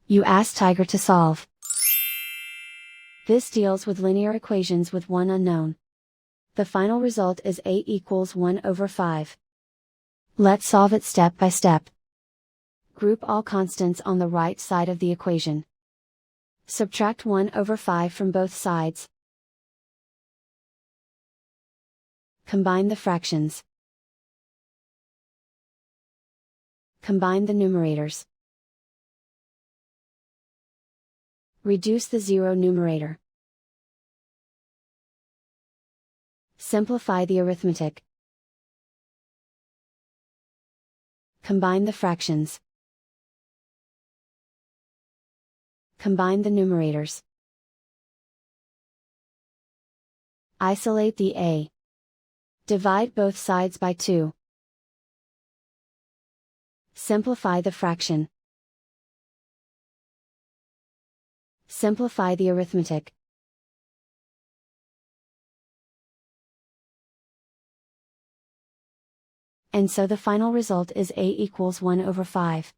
You ask Tiger to solve. This deals with linear equations with one unknown. The final result is a equals 1 over 5. Let's solve it step by step. Group all constants on the right side of the equation. Subtract 1 over 5 from both sides. Combine the fractions. Combine the numerators. Reduce the zero numerator. Simplify the arithmetic. Combine the fractions. Combine the numerators. Isolate the a. Divide both sides by 2. Simplify the fraction. Simplify the arithmetic. And so the final result is a equals 1 over 5.